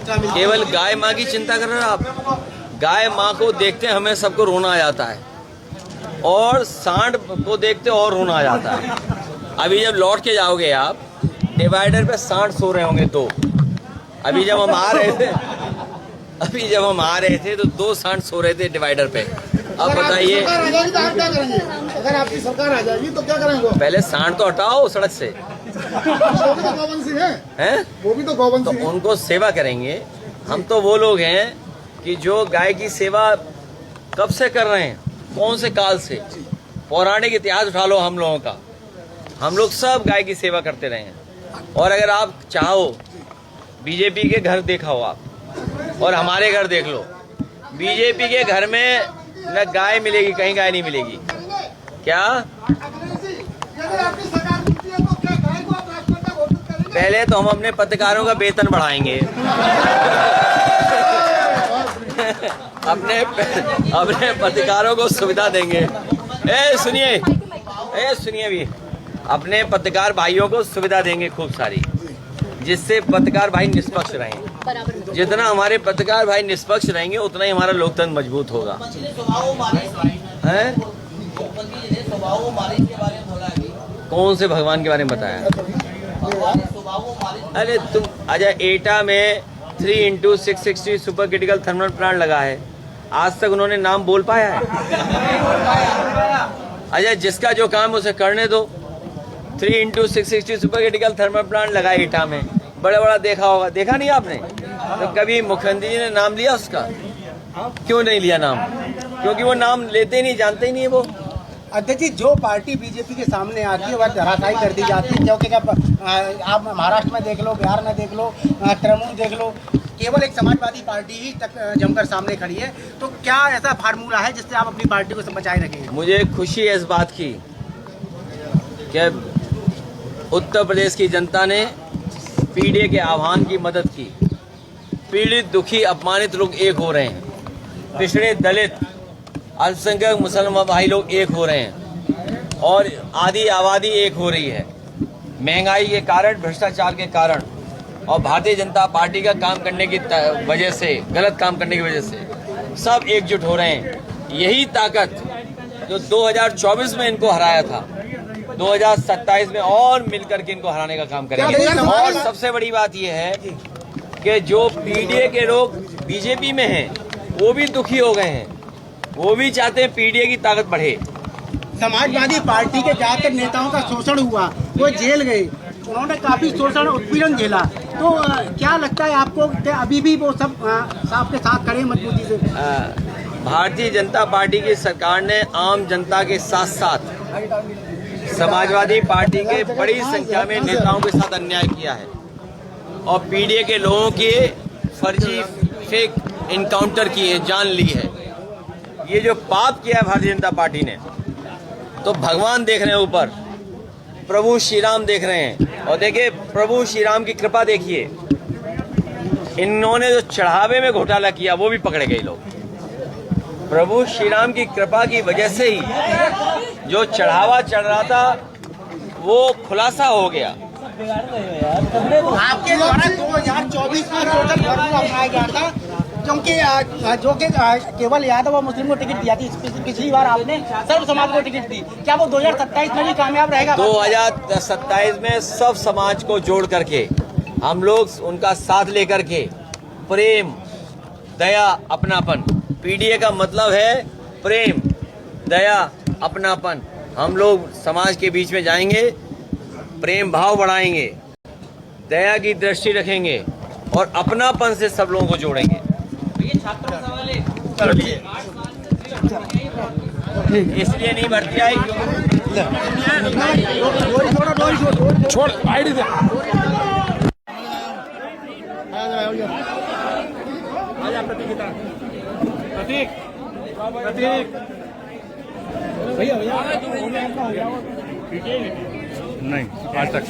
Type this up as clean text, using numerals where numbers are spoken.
केवल गाय माँ की चिंता कर रहे हैं आप। गाय माँ को देखते हमें सबको रोना आ जाता है, और सांड को देखते और रोना आ जाता है। अभी जब लौट के जाओगे आप, डिवाइडर पे सांड सो रहे होंगे दो। अभी जब हम आ रहे थे तो दो सांड सो रहे थे डिवाइडर पे। अब बताइए, अगर आपकी सरकार आ जाएगी तो क्या करेंगे? पहले सांड तो हटाओ सड़क से। वो भी तो गौवंशी हैं? वो भी तो गौवंशी तो उनको सेवा करेंगे। हम तो वो लोग हैं कि जो गाय की सेवा कब से कर रहे हैं, कौन से काल से। पौराणिक इतिहास उठा लो हम लोगों का, हम लोग सब गाय की सेवा करते रहे हैं। और अगर आप चाहो, बीजेपी के घर देखा हो आप और हमारे घर देख लो, बीजेपी के घर में न गाय मिलेगी, कहीं गाय नहीं मिलेगी। क्या पहले तो हम अपने पत्रकारों का वेतन बढ़ाएंगे अपने पत्रकारों को सुविधा देंगे। सुनिए भी, अपने पत्रकार भाइयों को सुविधा देंगे खूब सारी, जिससे पत्रकार भाई निष्पक्ष रहें। जितना हमारे पत्रकार भाई निष्पक्ष रहेंगे उतना ही हमारा लोकतंत्र मजबूत होगा। हैं? कौन से भगवान के बारे में बताया? अरे तुम अच्छा, एटा में 3x660 super critical thermal plant लगा है, आज तक उन्होंने नाम बोल पाया है? अच्छा, जिसका जो काम उसे करने दो। 3x660 super critical thermal plant लगा है एटा में, बड़ा बड़ा देखा होगा, देखा नहीं आपने? तो कभी मुख्यमंत्री जी ने नाम लिया उसका? क्यों नहीं लिया नाम? क्योंकि वो नाम लेते ही नहीं, जानते ही नहीं है वो। अध्यक्ष जी, जो पार्टी बीजेपी के सामने आती है वह धराशायी कर दी जाती है, क्योंकि आप महाराष्ट्र में देख लो, बिहार में देख लो, तृणमूल देख लो, केवल एक समाजवादी पार्टी ही तक जमकर सामने खड़ी है। तो क्या ऐसा फार्मूला है जिससे आप अपनी पार्टी को बचाए रखेंगे? मुझे खुशी है इस बात की कि उत्तर प्रदेश की जनता ने पीड़ित के आह्वान की मदद की। पीड़ित, दुखी, अपमानित लोग एक हो रहे हैं, पिछड़े, दलित, अल्पसंख्यक मुसलमान भाई लोग एक हो रहे हैं, और आधी आबादी एक हो रही है। महंगाई के कारण, भ्रष्टाचार के कारण और भारतीय जनता पार्टी का काम करने की वजह से, गलत काम करने की वजह से सब एकजुट हो रहे हैं। यही ताकत जो 2024 में इनको हराया था, 2027 में और मिलकर के इनको हराने का काम करेंगे। और सबसे बड़ी बात यह है कि जो पीडीए के लोग बीजेपी में हैं, वो भी दुखी हो गए हैं, वो भी चाहते हैं पीडीए की ताकत बढ़े। समाजवादी पार्टी के ज्यादातर नेताओं का शोषण हुआ, वो जेल गए, उन्होंने काफी शोषण उत्पीड़न झेला। तो क्या लगता है आपको कि अभी भी वो सब आपके साथ खड़े मजबूती से? भारतीय जनता पार्टी की सरकार ने आम जनता के साथ साथ समाजवादी पार्टी के बड़ी संख्या में नेताओं के साथ अन्याय किया है, और पीडीए के लोगों के फर्जी फेक इनकाउंटर किए, जान ली है। ये जो पाप किया है भारतीय जनता पार्टी ने, तो भगवान देख रहे हैं ऊपर, प्रभु श्री राम देख रहे हैं। और देखिए, प्रभु श्री राम की कृपा देखिए, इन्होंने जो चढ़ावे में घोटाला किया वो भी पकड़े गए लोग। प्रभु श्री राम की कृपा की वजह से ही जो चढ़ावा चढ़ रहा था वो खुलासा हो गया। आपके द्वारा 2024 में टोटल फॉर्मूला अपनाया गया था, क्योंकि जो कि केवल यादव और मुस्लिम को टिकट दिया थी, पिछली बार आपने सर्व समाज को टिकट दी। क्या वो 2027 में भी कामयाब रहेगा? 2027 में सब समाज को जोड़ करके हम लोग उनका साथ लेकर के प्रेम, दया, अपनापन, पीडीए का मतलब है प्रेम, दया, अपनापन। हम लोग समाज के बीच में जाएंगे, प्रेम भाव बढ़ाएंगे, दया की दृष्टि रखेंगे और अपनापन से सब लोगों को जोड़ेंगे। इसलिए नहीं भर्ती आई, छोड़ भैया नहीं आज तक